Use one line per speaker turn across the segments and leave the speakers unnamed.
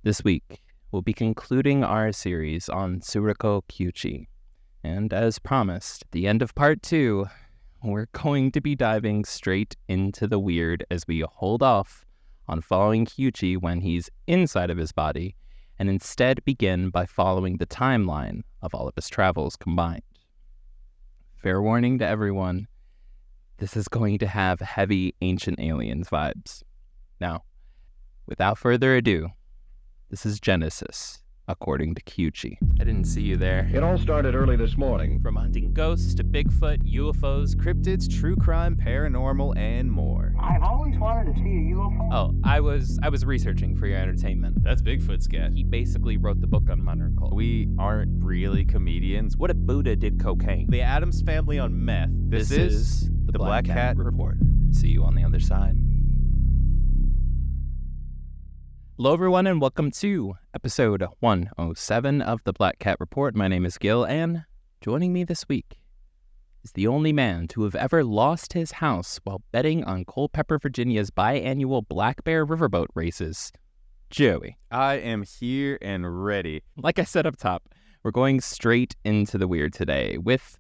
This week, we'll be concluding our series on Tsuruhiko Kiuchi. And as promised, at the end of part 2, we're going to be diving straight into the weird as we hold off on following Kiuchi when he's inside of his body, and instead begin by following the timeline of all of his travels combined. Fair warning to everyone, this is going to have heavy Ancient Aliens vibes. Now, without further ado, this is Genesis, according to Kiuchi. I didn't see you there.
It all started early this morning.
From hunting ghosts to Bigfoot, UFOs, cryptids, true crime, paranormal, and more.
I've always wanted to see a UFO.
Oh, I was researching for your entertainment.
That's Bigfoot scat.
He basically wrote the book on Monarch.
We aren't really comedians.
What if Buddha did cocaine?
The Addams Family on meth. This is the Black Cat Report.
See you on the other side. Hello everyone and welcome to episode 107 of the Black Cat Report. My name is Gil, and joining me this week is the only man to have ever lost his house while betting on Culpeper, Virginia's biannual Black Bear Riverboat races, Joey.
I am here and ready.
Like I said up top, we're going straight into the weird today with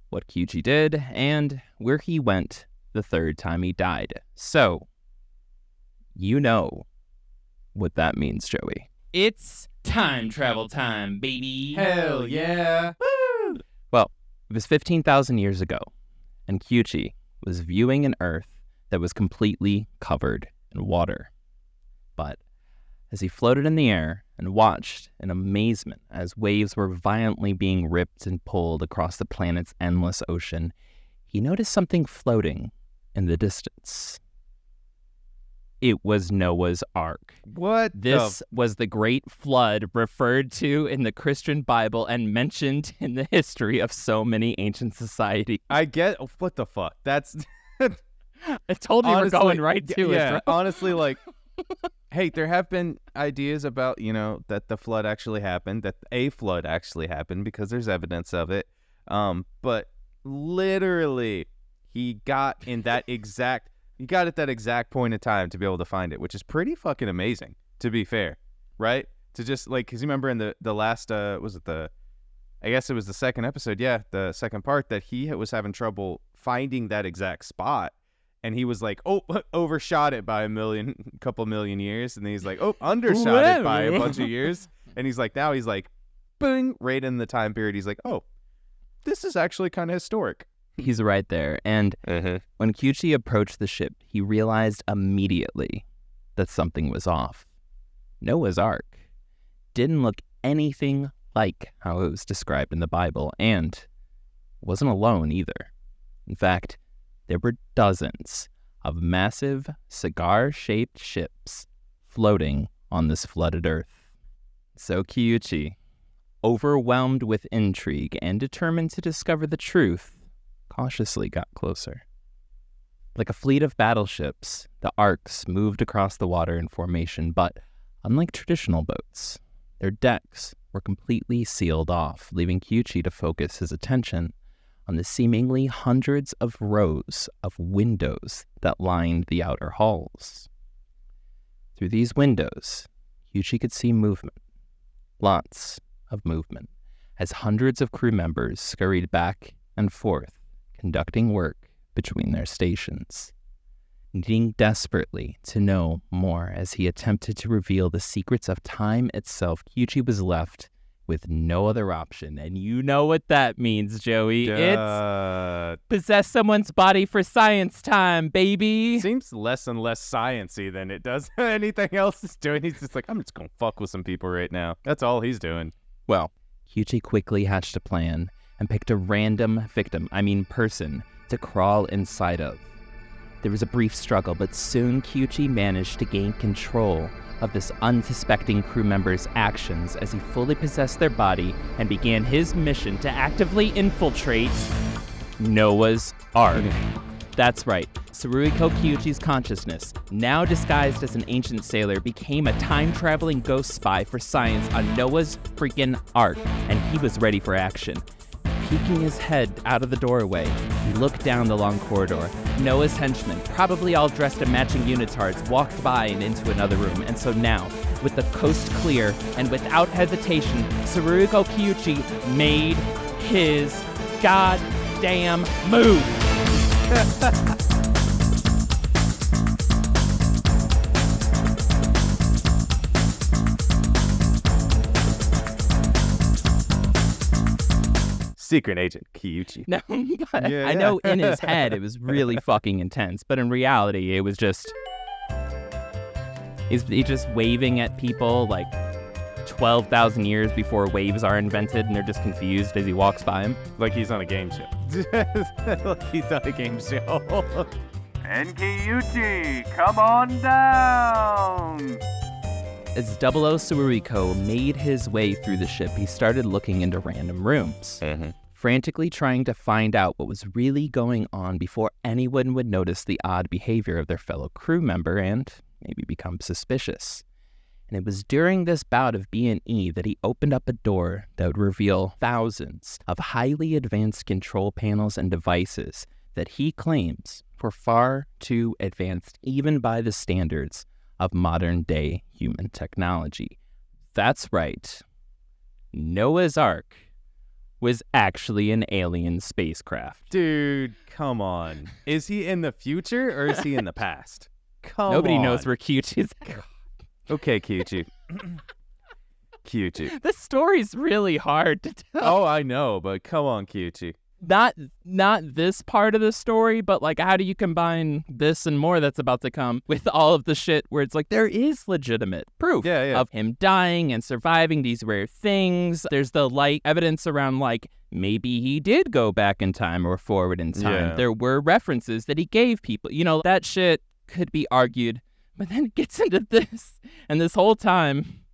what Kiuchi did and where he went the third time he died. So, you know what that means, Joey. It's time travel time, baby.
Hell yeah.
Woo! Well, it was 15,000 years ago, and Kiuchi was viewing an Earth that was completely covered in water. But as he floated in the air and watched in amazement as waves were violently being ripped and pulled across the planet's endless ocean, he noticed something floating in the distance. It was Noah's Ark.
What?
This was the Great Flood referred to in the Christian Bible and mentioned in the history of so many ancient societies.
I get... what the fuck? That's...
I told you we're going right to it.
Yeah, honestly, like... hey, there have been ideas about, that the flood actually happened, that a flood actually happened, because there's evidence of it. But literally, he got at that exact point in time to be able to find it, which is pretty fucking amazing, to be fair, right? To just, because you remember in the last, I guess it was the second episode, yeah, the second part, that he was having trouble finding that exact spot, and he was like, oh, overshot it by a couple million years, and then he's like, oh, undershot it by a bunch of years, and now he's like, boom, right in the time period, he's like, oh, this is actually kind of historic.
He's right there. And when Kiuchi approached the ship, he realized immediately that something was off. Noah's Ark didn't look anything like how it was described in the Bible, and wasn't alone either. In fact, there were dozens of massive cigar-shaped ships floating on this flooded earth. So Kiuchi, overwhelmed with intrigue and determined to discover the truth, cautiously got closer. Like a fleet of battleships, the arks moved across the water in formation, but unlike traditional boats, their decks were completely sealed off, leaving Kiuchi to focus his attention on the seemingly hundreds of rows of windows that lined the outer halls. Through these windows, Kiuchi could see movement, lots of movement, as hundreds of crew members scurried back and forth, conducting work between their stations. Needing desperately to know more as he attempted to reveal the secrets of time itself, Kiuchi was left with no other option. And you know what that means, Joey. It's possess someone's body for science time, baby.
Seems less and less science-y than it does anything else is doing. He's just like, I'm just going to fuck with some people right now. That's all he's doing.
Well, Kiuchi quickly hatched a plan and picked a random person, to crawl inside of. There was a brief struggle, but soon Kiuchi managed to gain control of this unsuspecting crew member's actions as he fully possessed their body and began his mission to actively infiltrate Noah's Ark. That's right, Tsuruhiko Kiuchi's consciousness, now disguised as an ancient sailor, became a time-traveling ghost spy for science on Noah's freaking Ark, and he was ready for action. Peeking his head out of the doorway, he looked down the long corridor. Noah's henchmen, probably all dressed in matching unitards, walked by and into another room. And so now, with the coast clear and without hesitation, Tsuruhiko Kiuchi made his goddamn move.
Secret Agent Kiuchi.
No, I know in his head it was really fucking intense, but in reality it was just... He's just waving at people like 12,000 years before waves are invented, and they're just confused as he walks by him.
Like he's on a game show. Like he's on a game show.
And Kiuchi, come on down!
As 00 Tsuruhiko made his way through the ship, he started looking into random rooms, frantically trying to find out what was really going on before anyone would notice the odd behavior of their fellow crew member and maybe become suspicious. And it was during this bout of B&E that he opened up a door that would reveal thousands of highly advanced control panels and devices that he claims were far too advanced even by the standards of modern-day human technology. That's right. Noah's Ark was actually an alien spacecraft.
Dude, come on. Is he in the future or is he in the past?
Nobody knows where Kiuchi is.
Okay, Kiuchi. Kiuchi.
This story's really hard to tell.
Oh, I know, but come on, Kiuchi.
Not this part of the story, but like how do you combine this and more that's about to come with all of the shit where it's like there is legitimate proof of him dying and surviving these rare things. There's the light evidence around like maybe he did go back in time or forward in time.
Yeah.
There were references that he gave people. You know, that shit could be argued, but then it gets into this. And this whole time,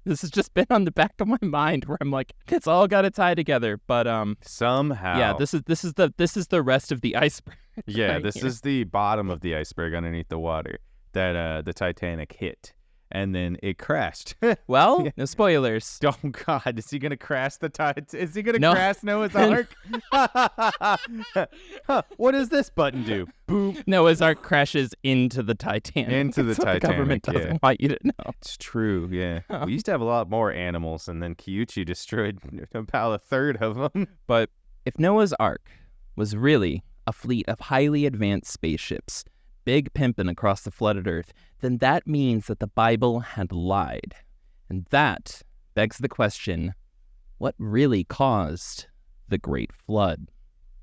this has just been on the back of my mind where I'm like, it's all got to tie together. But
somehow,
yeah, this is the rest of the iceberg.
Yeah,
right
this
here.
is the bottom of the iceberg underneath the water that the Titanic hit, and then it crashed.
Well, no spoilers.
Oh God, is he gonna crash the Titanic? Is he gonna
No.
crash Noah's Ark? What does this button do? Boom.
Noah's Ark crashes into the Titanic.
Into the
That's what
Titanic,
The government doesn't
yeah.
want you to know.
It's true, yeah. We used to have a lot more animals, and then Kiuchi destroyed about a third of them.
But if Noah's Ark was really a fleet of highly advanced spaceships, big pimpin' across the flooded earth, then that means that the Bible had lied. And that begs the question, what really caused the Great Flood?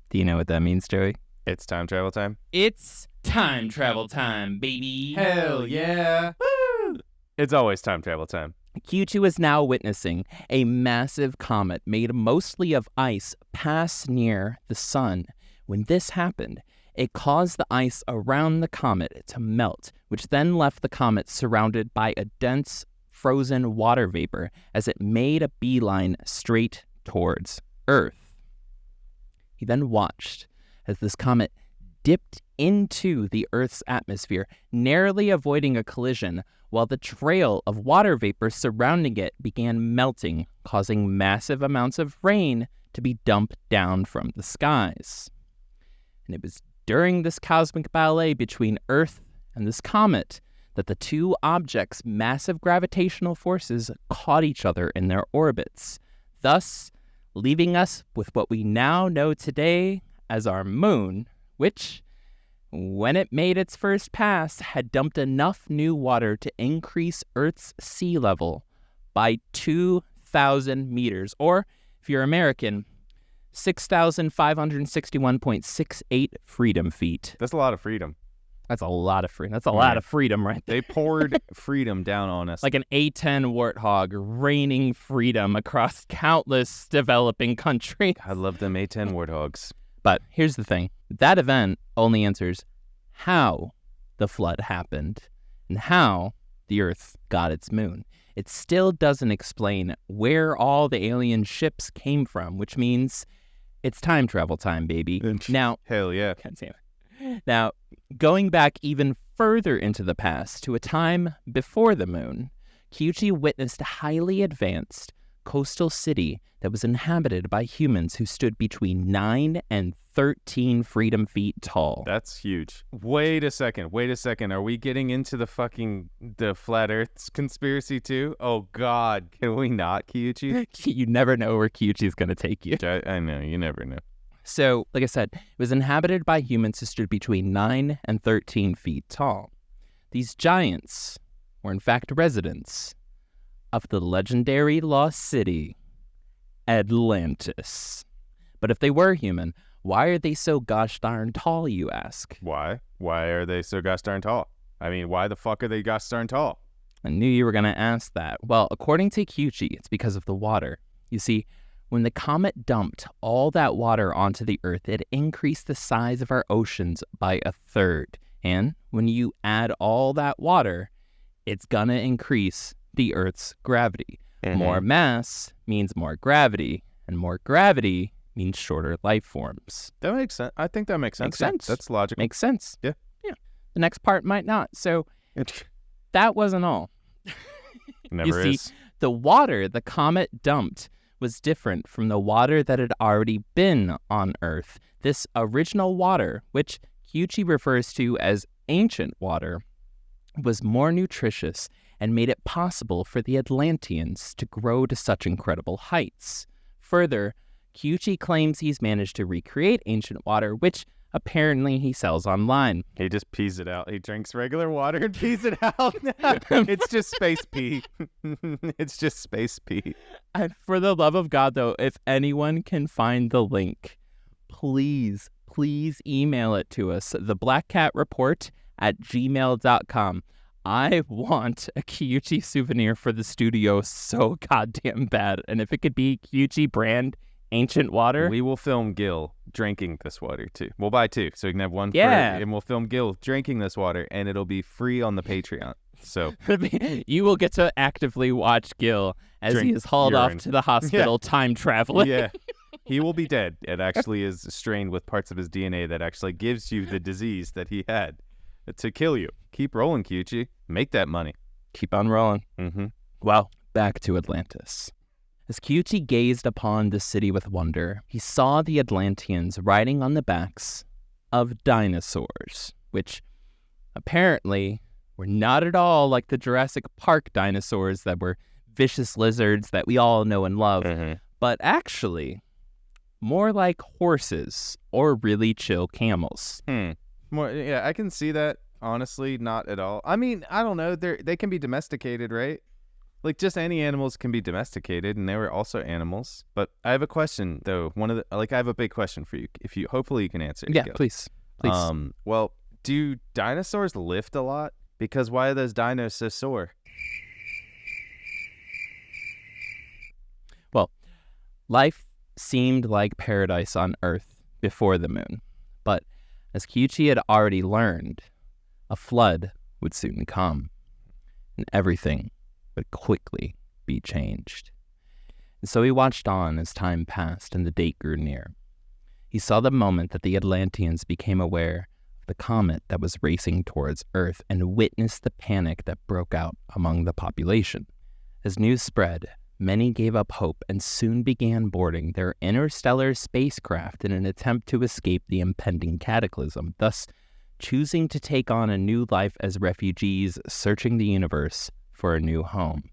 Do you know what that means, Joey?
It's time travel time.
It's time travel time, baby.
Hell yeah. Woo! It's always time travel time.
Kiuchi was now witnessing a massive comet made mostly of ice pass near the sun. When this happened, it caused the ice around the comet to melt, which then left the comet surrounded by a dense, frozen water vapor as it made a beeline straight towards Earth. He then watched as this comet dipped into the Earth's atmosphere, narrowly avoiding a collision, while the trail of water vapor surrounding it began melting, causing massive amounts of rain to be dumped down from the skies. And it was during this cosmic ballet between Earth and this comet that the two objects' massive gravitational forces caught each other in their orbits, thus leaving us with what we now know today as our moon, which, when it made its first pass, had dumped enough new water to increase Earth's sea level by 2,000 meters, or, if you're American, 6,561.68 freedom feet.
That's a lot of freedom.
That's a lot of freedom. That's a lot of freedom right there.
They poured freedom down on us.
Like an A-10 warthog raining freedom across countless developing countries.
I love them A-10 warthogs.
But here's the thing. That event only answers how the flood happened and how the Earth got its moon. It still doesn't explain where all the alien ships came from, which means it's time travel time, baby. Now,
hell yeah.
Now, going back even further into the past to a time before the moon, Kiuchi witnessed highly advanced coastal city that was inhabited by humans who stood between 9 and 13 freedom feet tall.
That's huge. Wait a second. Are we getting into the flat Earth conspiracy too? Oh God, can we not, Kiuchi?
You never know where Kiuchi's going to take you.
I know, you never know.
So, like I said, it was inhabited by humans who stood between 9 and 13 feet tall. These giants were in fact residents of the legendary lost city, Atlantis. But if they were human, why are they so gosh darn tall, you ask?
Why? Why are they so gosh darn tall? I mean, why the fuck are they gosh darn tall?
I knew you were going to ask that. Well, according to Kiuchi, it's because of the water. You see, when the comet dumped all that water onto the Earth, it increased the size of our oceans by 1/3. And when you add all that water, it's going to increase the Earth's gravity. More mass means more gravity, and more gravity means shorter life forms.
That makes sense. I think that makes sense.
Makes sense.
That's logical.
Makes sense.
Yeah.
The next part might not. So that wasn't all.
Never
you
is.
see, the water the comet dumped was different from the water that had already been on Earth. This original water, which Kiuchi refers to as ancient water, was more nutritious and made it possible for the Atlanteans to grow to such incredible heights. Further, Kiuchi claims he's managed to recreate ancient water, which apparently he sells online.
He just pees it out. He drinks regular water and pees it out. It's just space pee. It's just space pee.
And for the love of God, though, if anyone can find the link, please email it to us, theblackcatreport@gmail.com. I want a Kiuchi souvenir for the studio so goddamn bad. And if it could be Kiuchi brand ancient water.
We will film Gil drinking this water too. We'll buy two so we can have one and we'll film Gil drinking this water and it'll be free on the Patreon. So
you will get to actively watch Gil as he is hauled off to the hospital time traveling.
Yeah. He will be dead. It actually is strained with parts of his DNA that actually gives you the disease that he had to kill you. Keep rolling, Kiuchi. Make that money.
Keep on rolling. Well, back to Atlantis. As Kiuchi gazed upon the city with wonder, he saw the Atlanteans riding on the backs of dinosaurs, which apparently were not at all like the Jurassic Park dinosaurs that were vicious lizards that we all know and love, but actually more like horses or really chill camels.
Yeah, I can see that. Honestly, not at all. I mean, I don't know. They can be domesticated, right? Like, just any animals can be domesticated, and they were also animals. But I have a question, though. I have a big question for you. Hopefully you can answer it.
Yeah, please.
Well, do dinosaurs lift a lot? Because why are those dinos so sore?
Well, life seemed like paradise on Earth before the moon. But as Kiuchi had already learned, a flood would soon come, and everything would quickly be changed. And so he watched on as time passed and the date grew near. He saw the moment that the Atlanteans became aware of the comet that was racing towards Earth and witnessed the panic that broke out among the population. As news spread, many gave up hope and soon began boarding their interstellar spacecraft in an attempt to escape the impending cataclysm, thus choosing to take on a new life as refugees searching the universe for a new home.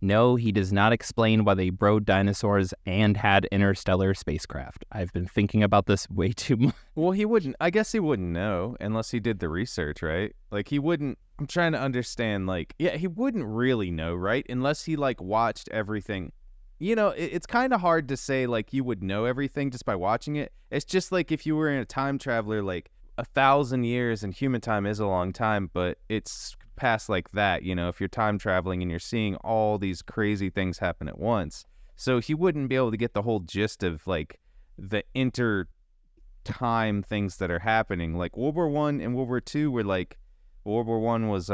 No, he does not explain why they rode dinosaurs and had interstellar spacecraft. I've been thinking about this way too much.
Well, he wouldn't. I guess he wouldn't know unless he did the research, right? Like, he wouldn't. I'm trying to understand, he wouldn't really know, right? Unless he, watched everything. You know, it's kind of hard to say, you would know everything just by watching it. It's just like if you were in a time traveler, 1,000 years in human time is a long time, but it's past that, if you're time traveling and you're seeing all these crazy things happen at once. So he wouldn't be able to get the whole gist of the inter-time things that are happening. World War I and World War II were World War I was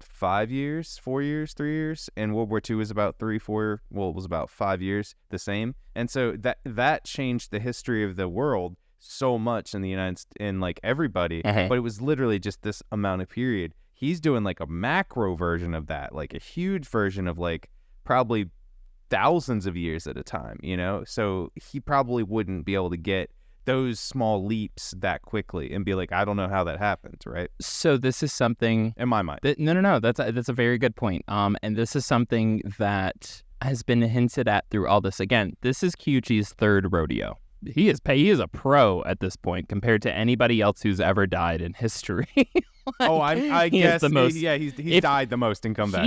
5 years, 4 years, 3 years, and World War II was about 3, 4, it was about 5 years, the same. And so that changed the history of the world so much in the United States, in everybody, but it was literally just this amount of period. He's doing a macro version of that, a huge version of probably thousands of years at a time, you know? So he probably wouldn't be able to get those small leaps that quickly and be like, I don't know how that happened, right?
So this is something
In my mind.
no, that's a very good point. And this is something that has been hinted at through all this. Again, this is Kiuchi's third rodeo. He is a pro at this point compared to anybody else who's ever died in history.
I guess he's died the most and come back.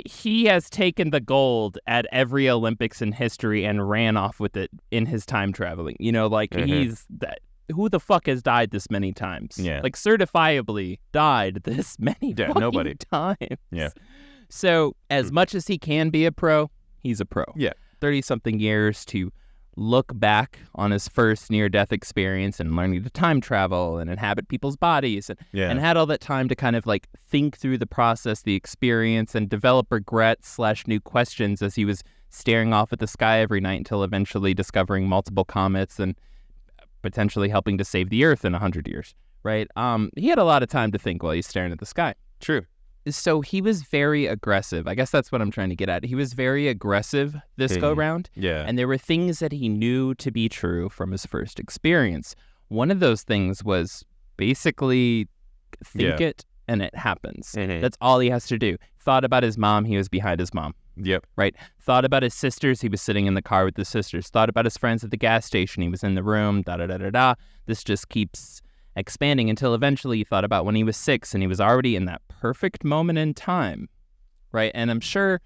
He has taken the gold at every Olympics in history and ran off with it in his time traveling. You know, like he's that. Who the fuck has died this many times?
Yeah,
like certifiably died this many
nobody
times.
Yeah.
So as much as he can be a pro, he's a pro.
Yeah.
30-something years to look back on his first near-death experience and learning to time travel and inhabit people's bodies and had all that time to kind of like think through the process, the experience, and develop regrets / new questions as he was staring off at the sky every night until eventually discovering multiple comets and potentially helping to save the Earth in 100 years, right? He had a lot of time to think while he's staring at the sky.
True.
So he was very aggressive. I guess that's what I'm trying to get at. He was very aggressive this go-round.
Yeah.
And there were things that he knew to be true from his first experience. One of those things was basically think it and it happens. That's all he has to do. Thought about his mom, he was behind his mom.
Yep.
Right? Thought about his sisters, he was sitting in the car with his sisters. Thought about his friends at the gas station, he was in the room, da-da-da-da-da. This just keeps expanding until eventually he thought about when he was 6 and he was already in that perfect moment in time, right? And I'm sure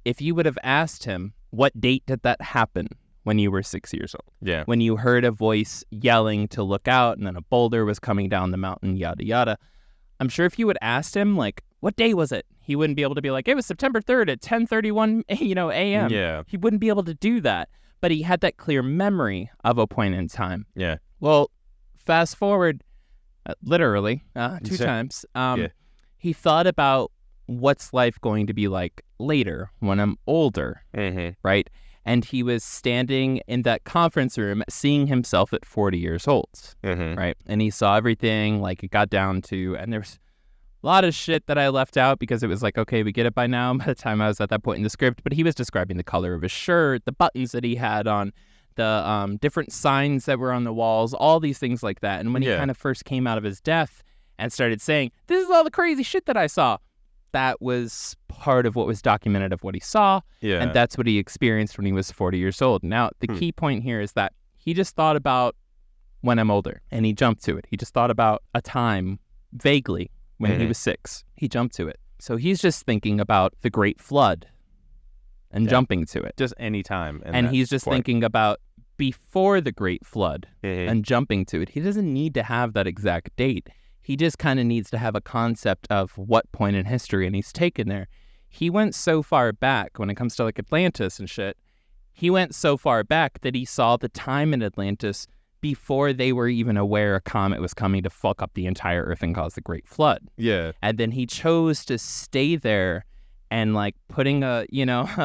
if you would have asked him, what date did that happen when you were 6 years old?
Yeah.
When you heard a voice yelling to look out and then a boulder was coming down the mountain, yada, yada. I'm sure if you would asked him, like, what day was it? He wouldn't be able to be like, it was September 3rd at 10:31, a.m.
Yeah.
He wouldn't be able to do that. But he had that clear memory of a point in time.
Yeah.
Well, fast forward, literally, 2 times. He thought about what's life going to be like later when I'm older, right? And he was standing in that conference room seeing himself at 40 years old, right? And he saw everything, like it got down to, and there's a lot of shit that I left out because it was like, okay, we get it by now by the time I was at that point in the script. But he was describing the color of his shirt, the buttons that he had on, the different signs that were on the walls, all these things like that. And when he kind of first came out of his death and started saying, this is all the crazy shit that I saw, that was part of what was documented of what he saw.
Yeah.
And that's what he experienced when he was 40 years old. Now, the key point here is that he just thought about when I'm older, and he jumped to it. He just thought about a time vaguely when he was 6. He jumped to it. So he's just thinking about the Great Flood and jumping to it.
Just any time.
And he's just thinking about before the Great Flood and jumping to it. He doesn't need to have that exact date. He just kind of needs to have a concept of what point in history, and he's taken there. He went so far back when it comes to like Atlantis and shit. He went so far back that he saw the time in Atlantis before they were even aware a comet was coming to fuck up the entire Earth and cause the Great Flood.
Yeah.
And then he chose to stay there and like putting a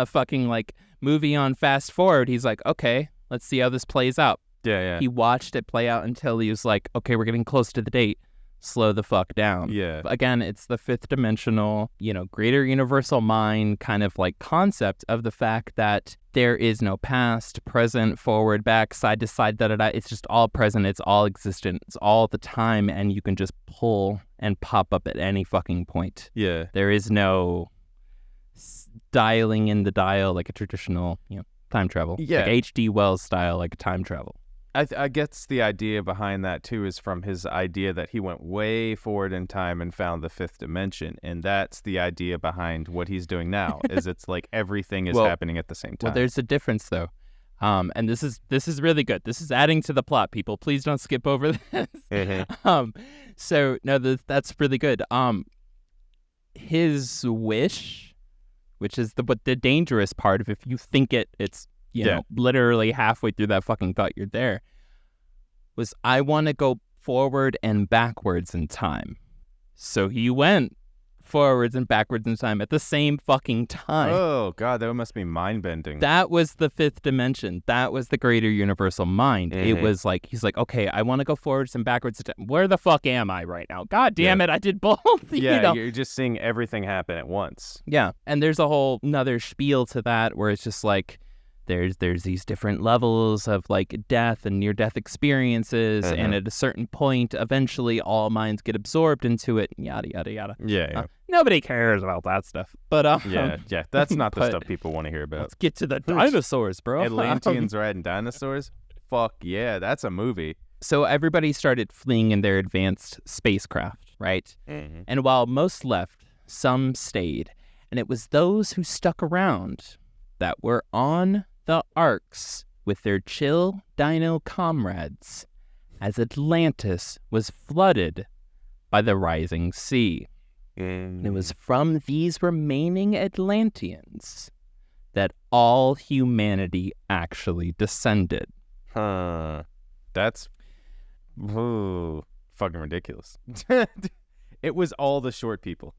fucking like movie on fast forward. He's like, okay, let's see how this plays out.
Yeah.
He watched it play out until he was like, okay, we're getting close to the date. Slow the fuck down.
Yeah.
Again, it's the 5th dimensional, greater universal mind kind of like concept of the fact that there is no past, present, forward, back, side to side, da-da-da. It's just all present. It's all existent. It's all the time. And you can just pull and pop up at any fucking point.
Yeah.
There is no dialing in the dial like a traditional, time travel.
Yeah.
Like H.G. Wells style, like a time travel.
I guess the idea behind that, too, is from his idea that he went way forward in time and found the 5th dimension. And that's the idea behind what he's doing now, is it's like everything is happening at the same time.
Well, there's a difference, though. And this is really good. This is adding to the plot, people. Please don't skip over this. So, no, that's really good. His wish, which is the dangerous part of if you think it's literally halfway through that fucking thought you're there, was I want to go forward and backwards in time. So he went forwards and backwards in time at the same fucking time.
Oh, God, that must be mind-bending.
That was the fifth dimension. That was the greater universal mind. It was like, he's like, okay, I want to go forwards and backwards. Where the fuck am I right now? God damn it, I did both.
Yeah, you're just seeing everything happen at once.
Yeah, and there's a whole another spiel to that where it's just like, there's these different levels of like death and near-death experiences, and at a certain point, eventually all minds get absorbed into it, yada, yada, yada.
Yeah.
Nobody cares about that stuff. But
yeah, that's not the stuff people want to hear about.
Let's get to the dinosaurs, bro.
Atlanteans riding dinosaurs? Fuck yeah, that's a movie.
So everybody started fleeing in their advanced spacecraft, right? And while most left, some stayed. And it was those who stuck around that were on the arcs with their chill dino comrades as Atlantis was flooded by the rising sea. And it was from these remaining Atlanteans that all humanity actually descended.
That's fucking ridiculous. It was all the short people.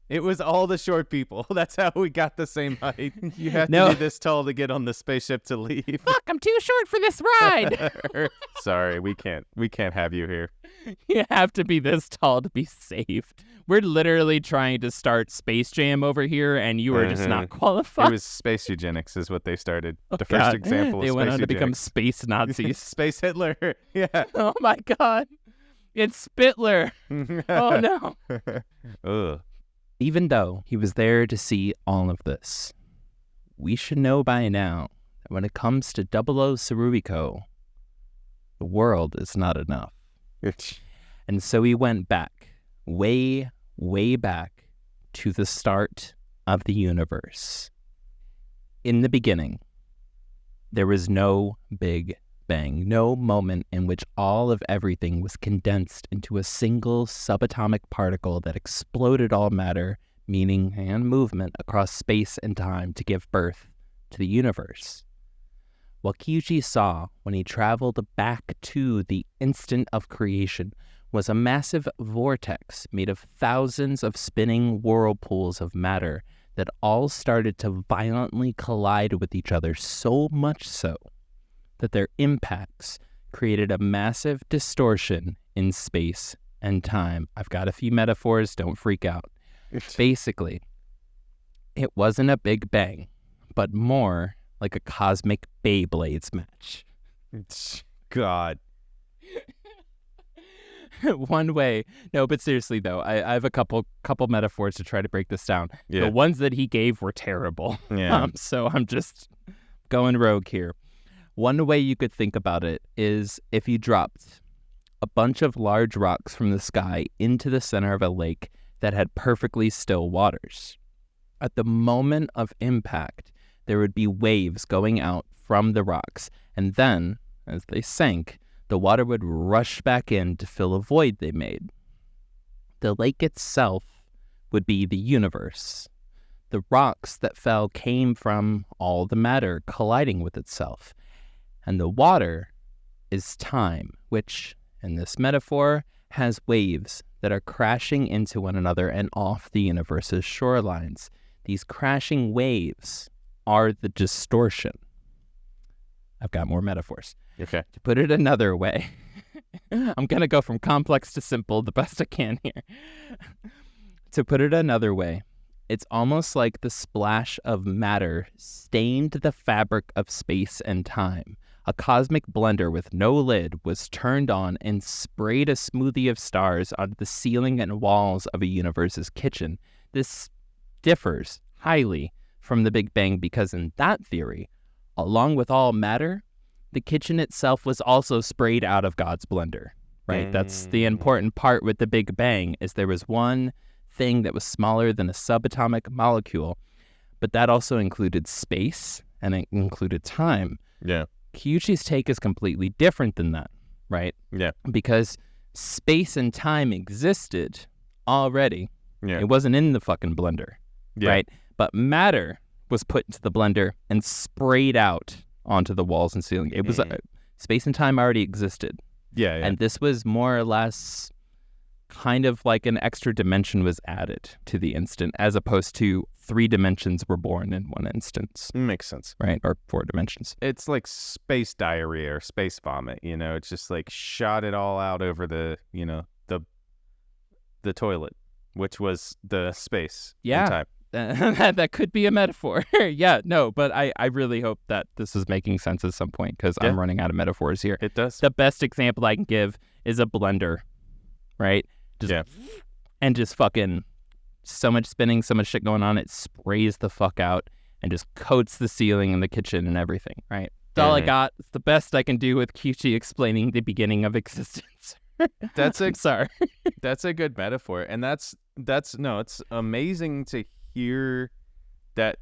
That's how we got the same height. You have to be this tall to get on the spaceship to leave.
Fuck, I'm too short for this ride.
Sorry, we can't have you here.
You have to be this tall to be saved. We're literally trying to start Space Jam over here, and you are just not qualified.
It was space eugenics is what they started. The first example of
they
space
went on to become
eugenics.
space Nazis.
Space Hitler. Yeah.
Oh my God. It's Spittler. Oh no.
Ugh.
Even though he was there to see all of this, we should know by now that when it comes to 00 Tsuruhiko, the world is not enough. And so he went back, way, way back to the start of the universe. In the beginning, there was no Big Bang, no moment in which all of everything was condensed into a single subatomic particle that exploded all matter, meaning, and movement across space and time to give birth to the universe. What Kiuchi saw when he traveled back to the instant of creation was a massive vortex made of thousands of spinning whirlpools of matter that all started to violently collide with each other, so much so that their impacts created a massive distortion in space and time. I've got a few metaphors, don't freak out. Basically, it wasn't a Big Bang, but more like a cosmic Beyblades match.
God.
One way. No, but seriously though, I have a couple metaphors to try to break this down.
Yeah.
The ones that he gave were terrible.
Yeah.
So I'm just going rogue here. One way you could think about it is if you dropped a bunch of large rocks from the sky into the center of a lake that had perfectly still waters. At the moment of impact, there would be waves going out from the rocks, and then, as they sank, the water would rush back in to fill a void they made. The lake itself would be the universe. The rocks that fell came from all the matter colliding with itself. And the water is time, which, in this metaphor, has waves that are crashing into one another and off the universe's shorelines. These crashing waves are the distortion. I've got more metaphors.
Okay.
To put it another way, I'm going to go from complex to simple the best I can here. To put it another way, it's almost like the splash of matter stained the fabric of space and time. A cosmic blender with no lid was turned on and sprayed a smoothie of stars onto the ceiling and walls of a universe's kitchen. This differs highly from the Big Bang because in that theory, along with all matter, the kitchen itself was also sprayed out of God's blender, right? That's the important part with the Big Bang, is there was one thing that was smaller than a subatomic molecule, but that also included space and it included time.
Yeah.
Kiuchi's take is completely different than that, right?
Yeah.
Because space and time existed already.
Yeah.
It wasn't in the fucking blender, right? But matter was put into the blender and sprayed out onto the walls and ceiling. It was space and time already existed.
Yeah.
And this was more or less kind of like an extra dimension was added to the instant, as opposed to 3 dimensions were born in one instance.
Makes sense.
Right? Or 4 dimensions.
It's like space diarrhea or space vomit, you know? It's just like shot it all out over the, you know, the toilet, which was the space and time.
That could be a metaphor. Yeah, no, but I really hope that this is making sense at some point, because I'm running out of metaphors here.
It does.
The best example I can give is a blender, right? And just fucking so much spinning, so much shit going on, it sprays the fuck out and just coats the ceiling and the kitchen and everything, right? That's all I got. It's the best I can do with Kiuchi explaining the beginning of existence. Sorry.
That's a good metaphor. And it's amazing to hear that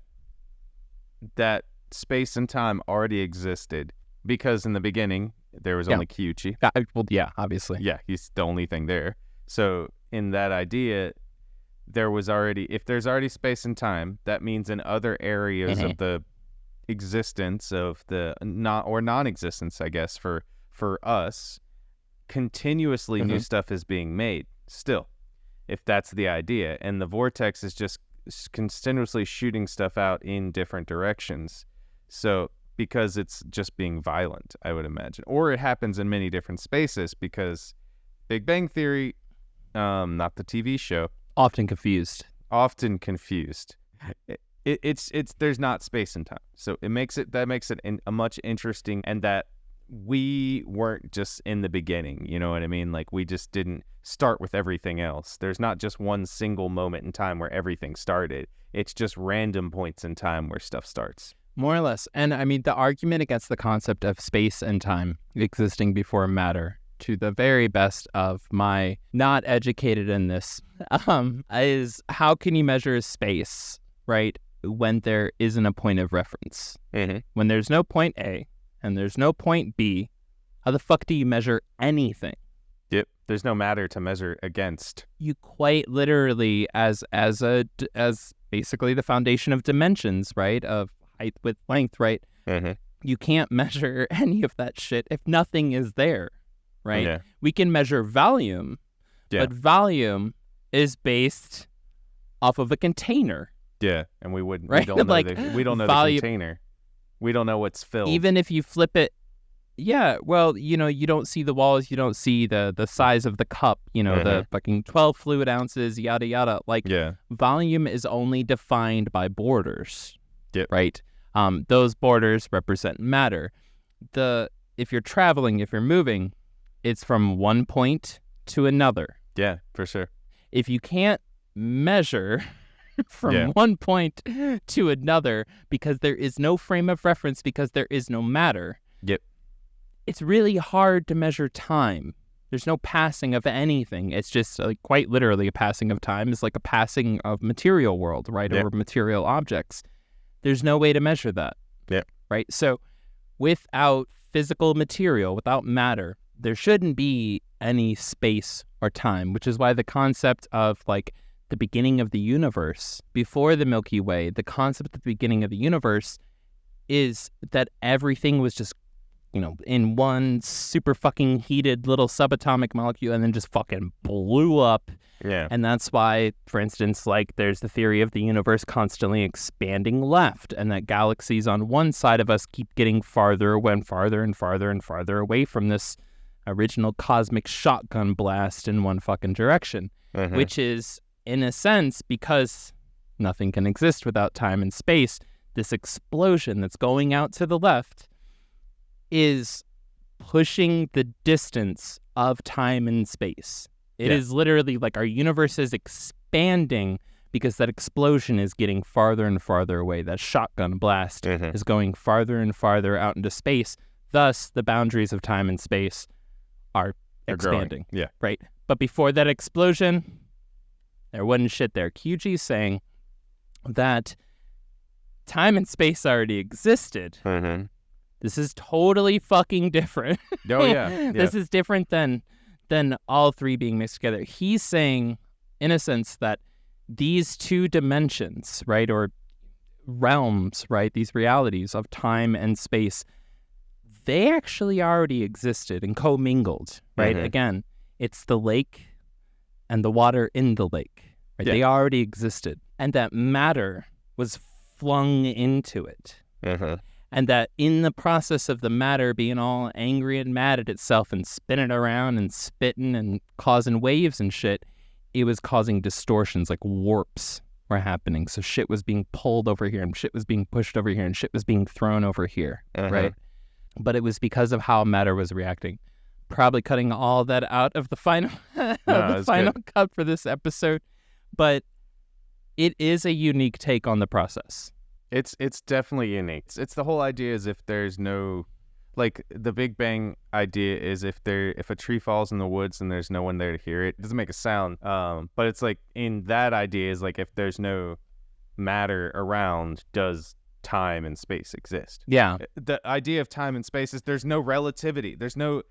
space and time already existed, because in the beginning there was only Kiuchi.
Well, yeah, obviously.
Yeah, he's the only thing there. So in that idea, if there's already space and time, that means in other areas of the existence of the non-existence, I guess, for us, continuously new stuff is being made still, if that's the idea. And the vortex is just continuously shooting stuff out in different directions. So because it's just being violent, I would imagine. Or it happens in many different spaces, because Big Bang Theory, not the TV show.
Often confused.
It's there's not space and time. So that makes it a much interesting, and that we weren't just in the beginning, you know what I mean? Like, we just didn't start with everything else. There's not just one single moment in time where everything started. It's just random points in time where stuff starts.
More or less. And I mean, the argument against the concept of space and time existing before matter, to the very best of my not educated in this, is how can you measure space, right, when there isn't a point of reference? When there's no point A and there's no point B, how the fuck do you measure anything?
Yep. There's no matter to measure against.
You quite literally, as basically the foundation of dimensions, right, of height, width, length, right? You can't measure any of that shit if nothing is there, right?
Yeah.
We can measure volume, but volume is based off of a container.
Yeah, and we wouldn't.
Right?
We don't know,
Like,
we don't know the container. We don't know what's filled.
Even if you flip it, yeah, well, you know, you don't see the walls, you don't see the size of the cup, you know, the fucking 12 fluid ounces, yada, yada. Like, volume is only defined by borders, right? Those borders represent matter. If you're traveling, if you're moving, it's from one point to another.
Yeah, for sure.
If you can't measure from one point to another because there is no frame of reference, because there is no matter, it's really hard to measure time. There's no passing of anything. It's just like quite literally a passing of time is like a passing of material world, right? Over material objects. There's no way to measure that. Right? So without physical material, without matter, there shouldn't be any space or time, which is why the concept of like the beginning of the universe, before the Milky Way, the concept at the beginning of the universe is that everything was just, you know, in one super fucking heated little subatomic molecule and then just fucking blew up. And that's why, for instance, like there's the theory of the universe constantly expanding left, and that galaxies on one side of us keep getting farther and farther and farther and farther away from this original cosmic shotgun blast in one fucking direction, which is, in a sense, because nothing can exist without time and space, this explosion that's going out to the left is pushing the distance of time and space. It is literally like our universe is expanding because that explosion is getting farther and farther away. That shotgun blast is going farther and farther out into space. Thus, the boundaries of time and space are expanding. Right? But before that explosion, there wasn't shit there. Kiuchi's saying that time and space already existed. This is totally fucking different. This is different than all three being mixed together. He's saying, in a sense, that these two dimensions, right, or realms, right, these realities of time and space, they actually already existed and commingled, right? Again, it's the lake and the water in the lake. Right?
Yeah.
They already existed. And that matter was flung into it. And that in the process of the matter being all angry and mad at itself and spinning around and spitting and causing waves and shit, it was causing distortions, like warps were happening. So shit was being pulled over here and shit was being pushed over here and shit was being thrown over here, right? But it was because of how matter was reacting. Probably cutting all that out of the final cut for this episode. But it is a unique take on the process.
It's definitely unique. It's the whole idea is if there's no, like the Big Bang idea is if a tree falls in the woods and there's no one there to hear it, it doesn't make a sound. But it's like in that idea is like if there's no matter around, does time and space exist?
Yeah.
The idea of time and space is there's no relativity. There's no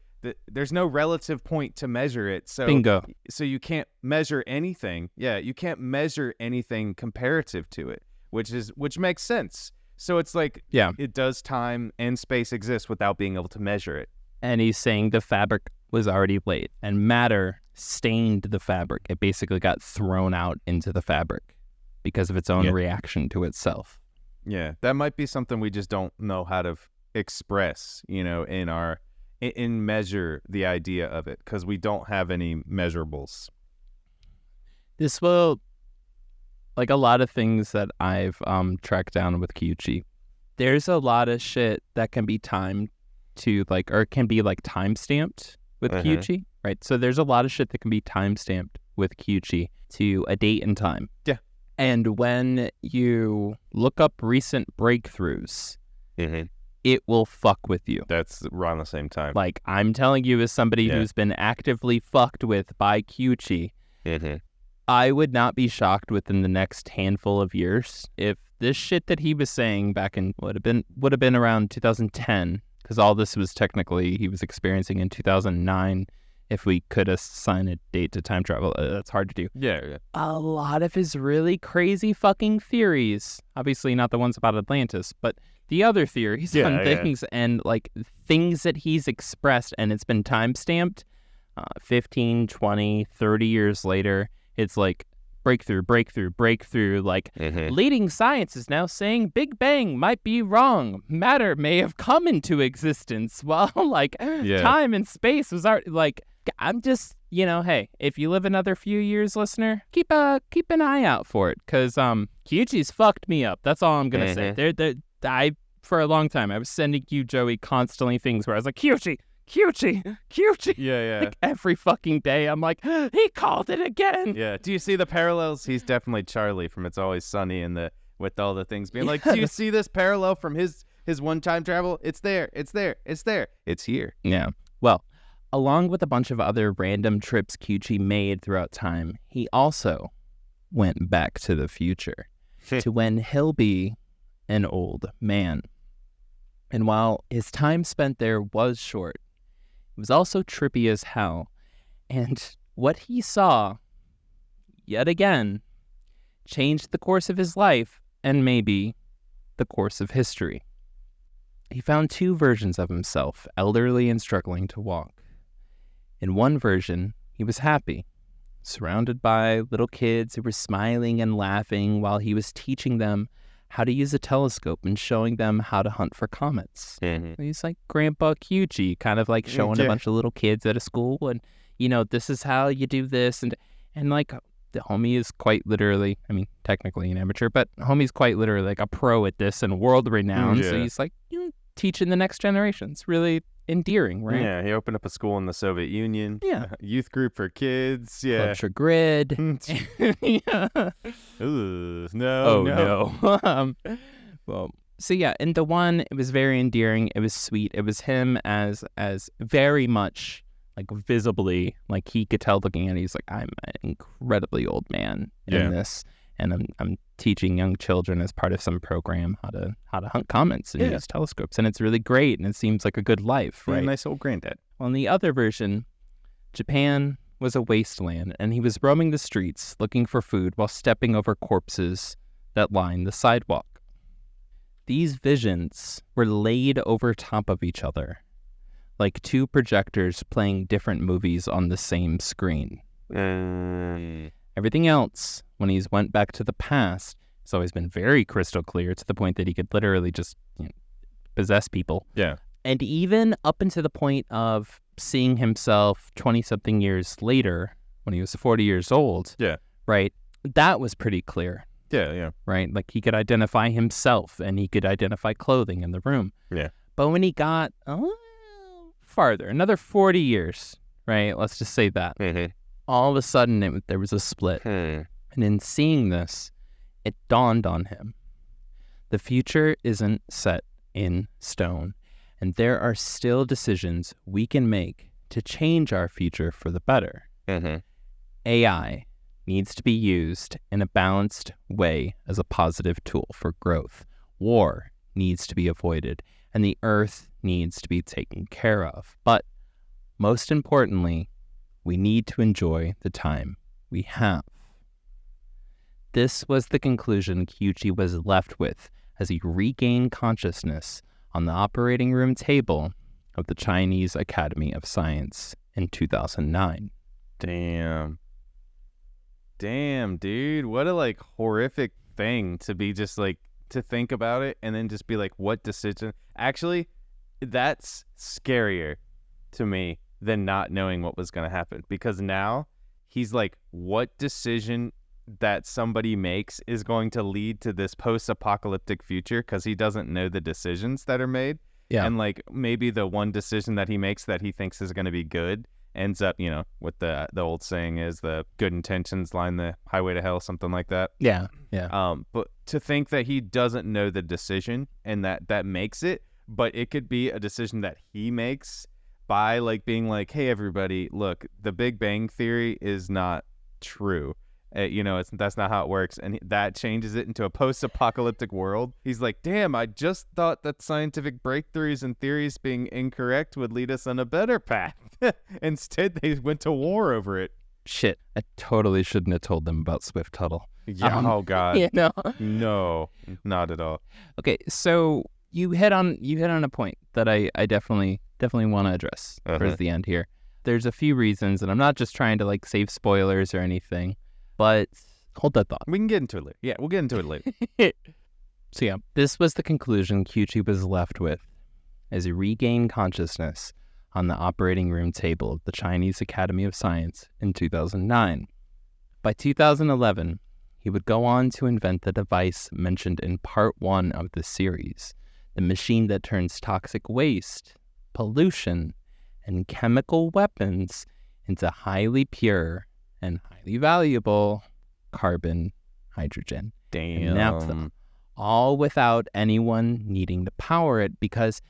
relative point to measure it. So
Bingo.
So you can't measure anything. Yeah, you can't measure anything comparative to it. Which makes sense. So it's like,
yeah,
it does time and space exist without being able to measure it.
And he's saying the fabric was already laid and matter stained the fabric. It basically got thrown out into the fabric because of its own reaction to itself.
Yeah, that might be something we just don't know how to express, in measure the idea of it because we don't have any measurables.
This will... Like a lot of things that I've tracked down with Kiuchi, there's a lot of shit that can be timed to or can be time stamped with Kiuchi, right? So there's a lot of shit that can be time stamped with Kiuchi to a date and time.
Yeah.
And when you look up recent breakthroughs, it will fuck with you.
That's around the same time.
Like I'm telling you as somebody who's been actively fucked with by Kiuchi, I would not be shocked within the next handful of years if this shit that he was saying back in would have been around 2010, because all this was technically he was experiencing in 2009. If we could assign a date to time travel, that's hard to do.
Yeah.
A lot of his really crazy fucking theories, obviously not the ones about Atlantis, but the other theories on things and things that he's expressed, and it's been time stamped 15, 20, 30 years later. It's breakthrough. Leading science is now saying Big Bang might be wrong. Matter may have come into existence while time and space was already I'm just, hey, if you live another few years, listener, keep an eye out for it because Kiuchi's fucked me up. That's all I'm going to say. For a long time, I was sending you, Joey, constantly things where I was like, Kiuchi.
Yeah.
Every fucking day, I'm like, he called it again.
Yeah. Do you see the parallels? He's definitely Charlie from It's Always Sunny with all the things being like, do you see this parallel from his one time travel? It's there. It's here.
Yeah. Well, along with a bunch of other random trips Kiuchi made throughout time, he also went back to the future to when he'll be an old man. And while his time spent there was short, it was also trippy as hell. And what he saw, yet again, changed the course of his life and maybe the course of history. He found two versions of himself, elderly and struggling to walk. In one version, he was happy, surrounded by little kids who were smiling and laughing while he was teaching them how to use a telescope and showing them how to hunt for comets. He's like Grandpa Kiuchi, kind of showing a bunch of little kids at a school and, this is how you do this. And the homie is quite literally, technically an amateur, but homie's quite literally a pro at this and world renowned. So he's teaching the next generation. It's really endearing, right?
Yeah, he opened up a school in the Soviet Union.
Yeah.
Youth group for kids. Yeah.
Culture grid.
Yeah. Ooh, no.
Well, so yeah, in the one, it was very endearing. It was sweet. It was him as very much visibly, he could tell looking at it, he's like, I'm an incredibly old man in this. And I'm teaching young children as part of some program how to hunt comets and use telescopes, and it's really great, and it seems like a good life, right?
Nice old granddad.
Well, in the other version, Japan was a wasteland, and he was roaming the streets looking for food while stepping over corpses that lined the sidewalk. These visions were laid over top of each other, like two projectors playing different movies on the same screen. Everything else, when he's went back to the past, it's always been very crystal clear to the point that he could literally just possess people.
Yeah.
And even up until the point of seeing himself 20-something years later, when he was 40 years old,
Yeah.
right, that was pretty clear,
Yeah.
right? Like, he could identify himself, and he could identify clothing in the room.
Yeah.
But when he got farther, another 40 years, right, let's just say that, all of a sudden there was a split. And in seeing this, it dawned on him. The future isn't set in stone. And there are still decisions we can make to change our future for the better. AI needs to be used in a balanced way as a positive tool for growth. War needs to be avoided, and the earth needs to be taken care of. But most importantly, we need to enjoy the time we have. This was the conclusion Kiuchi was left with as he regained consciousness on the operating room table of the Chinese Academy of Science in 2009.
Damn, dude. What a, horrific thing to be just, to think about it and then just be like, what decision? Actually, that's scarier to me than not knowing what was going to happen. Because now he's like, what decision that somebody makes is going to lead to this post-apocalyptic future, because he doesn't know the decisions that are made.
Yeah.
And maybe the one decision that he makes that he thinks is going to be good ends up, what the old saying is, the good intentions line the highway to hell, something like that.
Yeah.
But to think that he doesn't know the decision and that makes it, but it could be a decision that he makes by being like, hey, everybody, look, the Big Bang Theory is not true. That's not how it works. And that changes it into a post-apocalyptic world. He's like, damn, I just thought that scientific breakthroughs and theories being incorrect would lead us on a better path. Instead, they went to war over it.
Shit, I totally shouldn't have told them about Swift Tuttle.
Yeah, oh, God. No, not at all.
Okay, so you hit on a point that I definitely want to address towards the end here. There's a few reasons, and I'm not just trying to save spoilers or anything, but hold that thought.
We can get into it later. Yeah, we'll get into it later.
So yeah, this was the conclusion Kiuchi was left with as he regained consciousness on the operating room table of the Chinese Academy of Science in 2009. By 2011, he would go on to invent the device mentioned in part 1 of the series, the machine that turns toxic waste, pollution, and chemical weapons into highly pure and highly valuable carbon, hydrogen, and naphtha, all without anyone needing to power it, because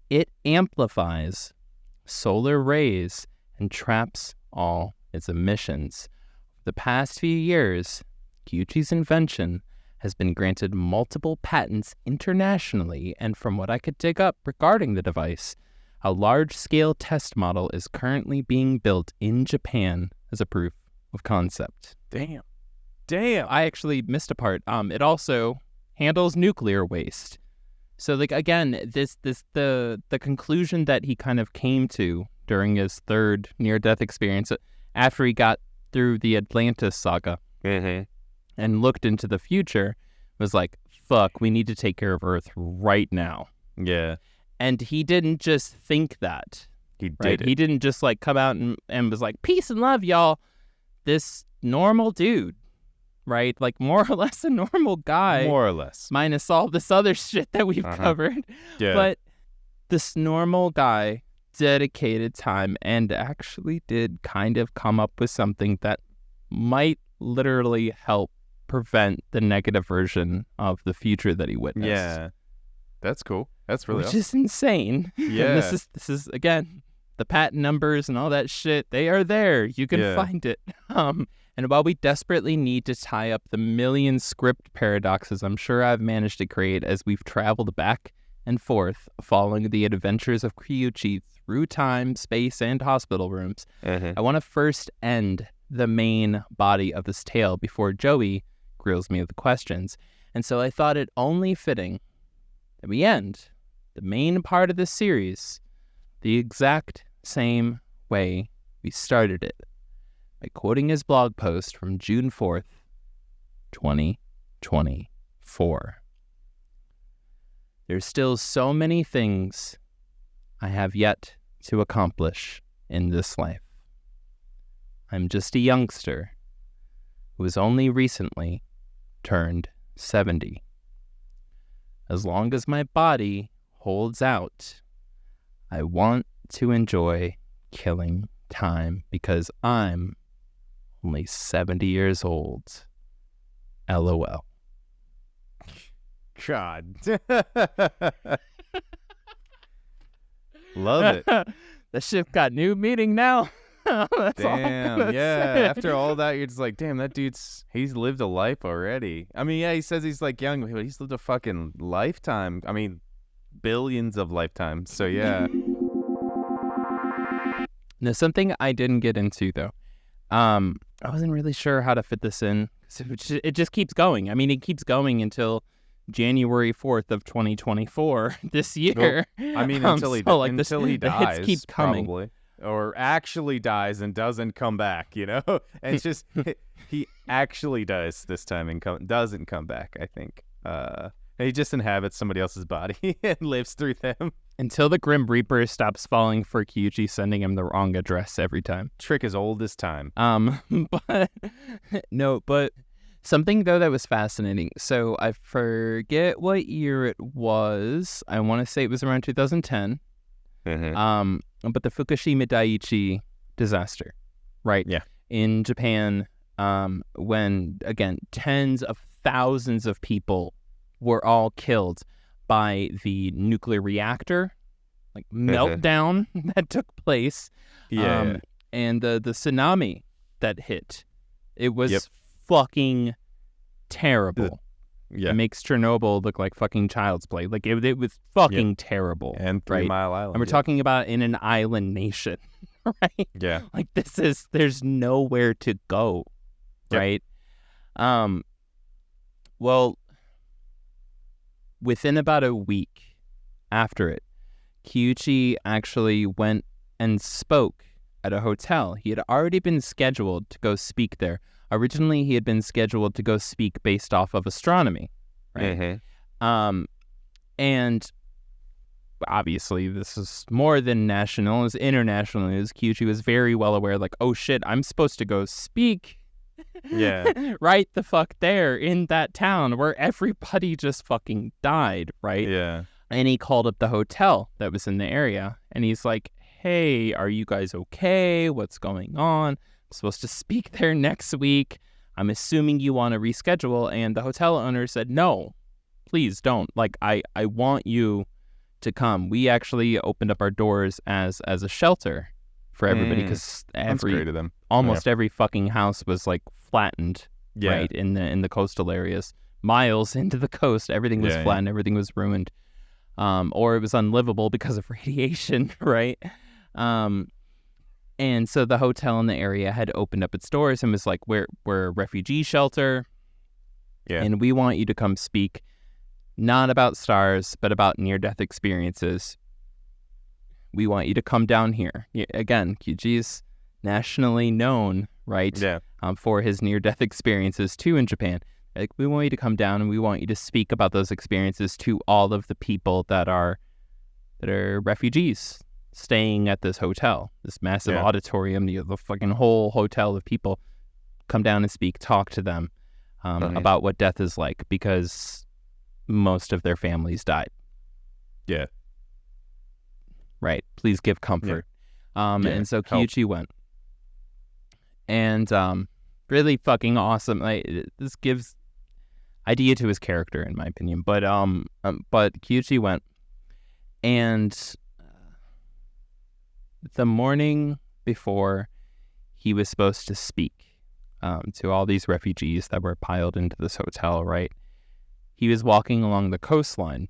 it amplifies solar rays and traps all its emissions. The past few years, Kiuchi's invention has been granted multiple patents internationally, and from what I could dig up regarding the device, a large-scale test model is currently being built in Japan as a proof of concept.
Damn.
I actually missed a part. It also handles nuclear waste. So again, the conclusion that he kind of came to during his third near-death experience after he got through the Atlantis saga and looked into the future was like, fuck, we need to take care of Earth right now.
Yeah.
And he didn't just think that.
He did
right?
it.
He didn't just come out and was like, peace and love, y'all. This normal dude, right? More or less a normal guy.
More or less.
Minus all this other shit that we've covered.
Yeah.
But this normal guy dedicated time and actually did kind of come up with something that might literally help prevent the negative version of the future that he witnessed.
Yeah. That's cool. That's really
Which
awesome.
is insane.
Yeah.
And this is again, the patent numbers and all that shit, they are there. You can find it. And while we desperately need to tie up the million script paradoxes I'm sure I've managed to create as we've traveled back and forth following the adventures of Kiuchi through time, space, and hospital rooms, I want to first end the main body of this tale before Joey grills me with the questions. And so I thought it only fitting that we end the main part of this series the exact same way we started it, by quoting his blog post from June 4th, 2024. There's still so many things I have yet to accomplish in this life. I'm just a youngster who has only recently turned 70. As long as my body holds out, I want to enjoy killing time because I'm only 70 years old. LOL.
God. Love it.
The ship got new meaning now. That's all I'm
Damn,
gonna
yeah.
say.
After all that, you're just like, damn, that he's lived a life already. I mean, yeah, he says he's like young, but he's lived a fucking lifetime. I mean, billions of lifetimes. So yeah.
Now, something I didn't get into though, I wasn't really sure how to fit this in. It just keeps going. I mean, it keeps going until January 4th of 2024 this year.
Well, I mean, until he
the
dies,
hits keep coming.
probably. Or actually dies and doesn't come back, you know? And it's just, he actually dies this time and doesn't come back, I think. He just inhabits somebody else's body and lives through them.
Until the Grim Reaper stops falling for Kiuchi, sending him the wrong address every time.
Trick as old as time.
But something though that was fascinating. So I forget what year it was. I want to say it was around 2010.
Mm-hmm.
But the Fukushima Daiichi disaster, right?
Yeah.
In Japan, when, again, tens of thousands of people were all killed by the nuclear reactor, like, meltdown that took place.
Yeah.
And the tsunami that hit. It was fucking terrible.
Yeah.
It makes Chernobyl look like fucking child's play. Like, it was fucking terrible.
And 3 Mile Island.
And we're talking about in an island nation, right?
Yeah.
Like, there's nowhere to go, right? Well, within about a week after it, Kiuchi actually went and spoke at a hotel. He had already been scheduled to go speak there. Originally, he had been scheduled to go speak based off of astronomy, right? And obviously, this is more than national, it's international news. Kiuchi was very well aware, like, oh shit, I'm supposed to go speak right the fuck there in that town where everybody just fucking died, right?
Yeah.
And he called up the hotel that was in the area, and he's like, hey, are you guys okay? What's going on? I'm supposed to speak there next week. I'm assuming you want to reschedule. And the hotel owner said, no, please don't. Like, I want you to come. We actually opened up our doors as a shelter for everybody because almost every fucking house was like flattened, right, in the coastal areas. Miles into the coast, everything was flattened, everything was ruined, or it was unlivable because of radiation, right? And so the hotel in the area had opened up its doors and was like, we're a refugee shelter, and we want you to come speak not about stars, but about near-death experiences. We want you to come down here. Again, Kiuchi's nationally known, right, for his near-death experiences too in Japan. Like, we want you to come down and we want you to speak about those experiences to all of the people that are refugees staying at this hotel, this massive auditorium, the fucking whole hotel of people. Come down and speak, talk to them about what death is like, because most of their families died. Yeah. Right. Please give comfort. And so Kiuchi went. And really fucking awesome. This gives idea to his character, in my opinion. But Kiuchi went, and the morning before he was supposed to speak to all these refugees that were piled into this hotel, right? He was walking along the coastline.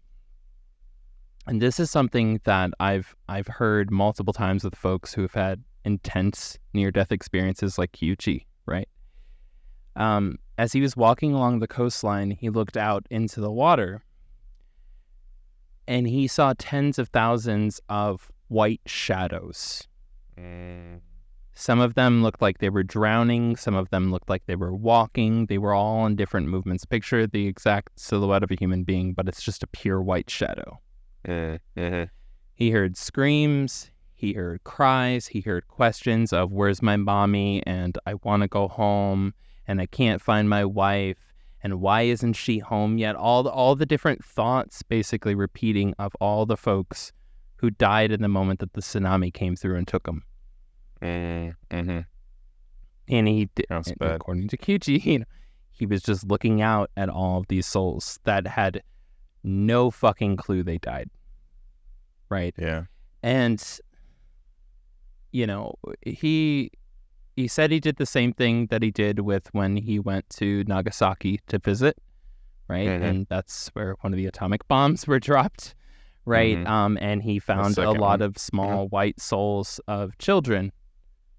And this is something that I've heard multiple times with folks who have had intense near-death experiences like Kiuchi, right? As he was walking along the coastline, he looked out into the water, and he saw tens of thousands of white shadows Some of them looked like they were drowning. Some of them looked like they were walking. They were all in different movements. Picture the exact silhouette of a human being, but it's just a pure white shadow. He heard screams. He heard cries. He heard questions of, where's my mommy? And I want to go home. And I can't find my wife. And why isn't she home yet? All the different thoughts basically repeating of all the folks who died in the moment that the tsunami came through and took them. And he, according to Kiuchi, he was just looking out at all of these souls that had no fucking clue they died. Right?
Yeah.
And, he said he did the same thing that he did with when he went to Nagasaki to visit, right? And that's where one of the atomic bombs were dropped, right? And he found a lot of small white souls of children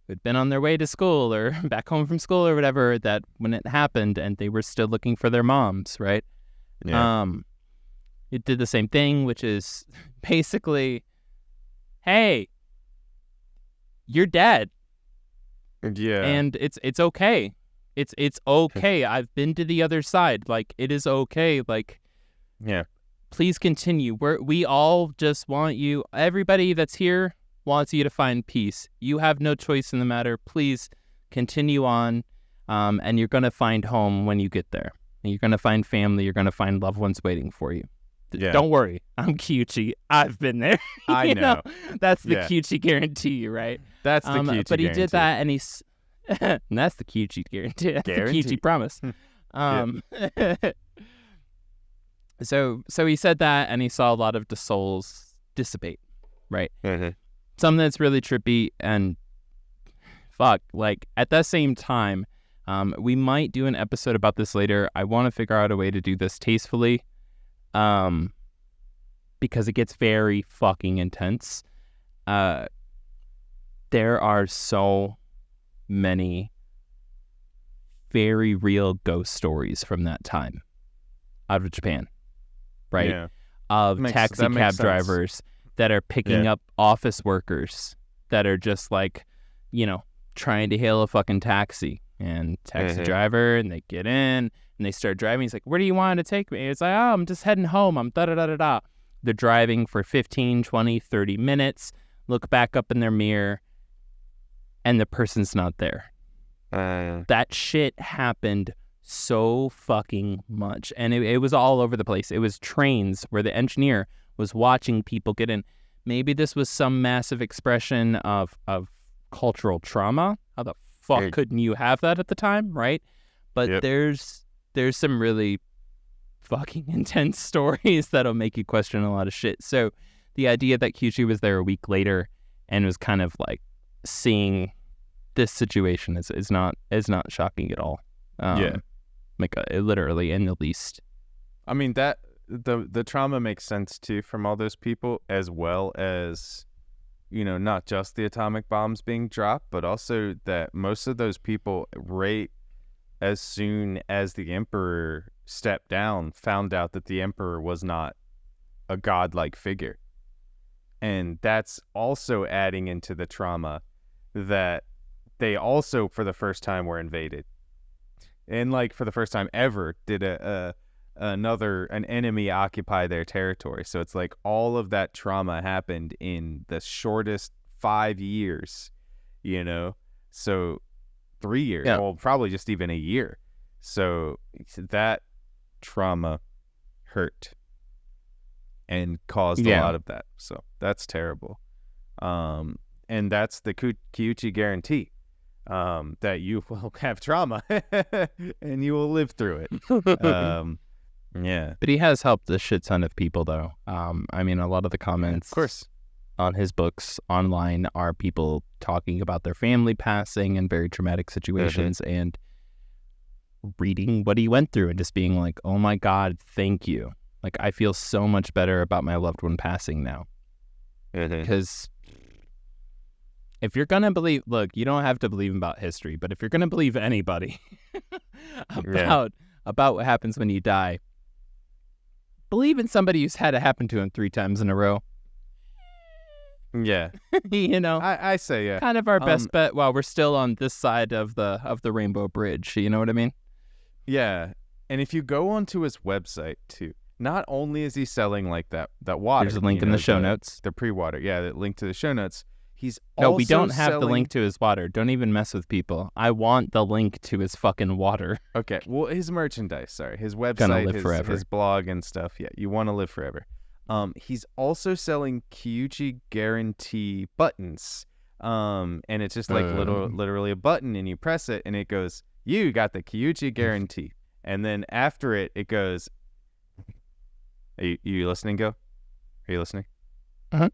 who'd been on their way to school or back home from school or whatever, that when it happened and they were still looking for their moms, right?
Yeah.
It did the same thing, which is basically, hey, you're dead.
Yeah.
And it's okay. It's okay. I've been to the other side. Like, it is okay. Like,
yeah.
Please continue. We all just want you. Everybody that's here wants you to find peace. You have no choice in the matter. Please continue on. And you're going to find home when you get there. And you're going to find family. You're going to find loved ones waiting for you.
Yeah.
Don't worry. I'm Kiuchi. I've been there.
I know.
That's the Kiuchi guarantee, right?
That's the Kiuchi
But he
guarantee.
did that, and and that's the Kiuchi guarantee. That's the Kiuchi promise. So he said that, and he saw a lot of the souls dissipate, right? Something that's really trippy, and fuck, like, at that same time, we might do an episode about this later. I want to figure out a way to do this tastefully, because it gets very fucking intense. There are so many very real ghost stories from that time out of Japan, right?
Yeah.
Of taxi cab drivers that are picking up office workers that are just like, trying to hail a fucking taxi, and taxi driver, and they get in and they start driving. He's like, where do you want to take me? It's like, oh, I'm just heading home. I'm da-da-da-da-da. They're driving for 15, 20, 30 minutes, look back up in their mirror, and the person's not there. That shit happened so fucking much. And it was all over the place. It was trains where the engineer was watching people get in. Maybe this was some massive expression of cultural trauma. How the fuck couldn't you have that at the time, right? But there's some really fucking intense stories that'll make you question a lot of shit. So the idea that Kiuchi was there a week later and was kind of like seeing this situation is not shocking at all. Like literally in the least.
I mean, that the trauma makes sense too from all those people, as well as, not just the atomic bombs being dropped, but also that most of those people, right as soon as the emperor stepped down, found out that the emperor was not a godlike figure. And that's also adding into the trauma that they also, for the first time, were invaded. And, like, for the first time ever, did an enemy occupy their territory. So it's like all of that trauma happened in the shortest 5 years, So 3 years, well, probably just even a year. So that trauma hurt and caused a lot of that. So that's terrible. And that's the Kiuchi guarantee, that you will have trauma and you will live through it. Yeah.
But he has helped a shit ton of people, though. I mean, a lot of the comments,
of course,
on his books online are people talking about their family passing in very traumatic situations and reading what he went through and just being like, oh my God, thank you. Like, I feel so much better about my loved one passing now. Because if you're going to believe, look, you don't have to believe about history, but if you're going to believe anybody about what happens when you die, believe in somebody who's had it happen to him 3 times in a row.
Yeah.
You know,
I say yeah.
kind of our best bet while we're still on this side of the Rainbow Bridge. You know what I mean?
Yeah. And if you go onto his website too, not only is he selling like that water.
There's a link in the show notes.
The pre-water. Yeah, the link to the show notes. He's
No,
also
we don't have the
selling...
link to his water. Don't even mess with people. I want the link to his fucking water.
Okay. Well, his merchandise, sorry. His
Gonna
website,
live forever.
his blog and stuff. Yeah, you want to live forever. He's also selling Kiuchi guarantee buttons. And it's just like literally a button, and you press it and it goes, "You got the Kiuchi guarantee." And then after it, it goes, Are you listening, Go? Are you listening?
Uh-huh.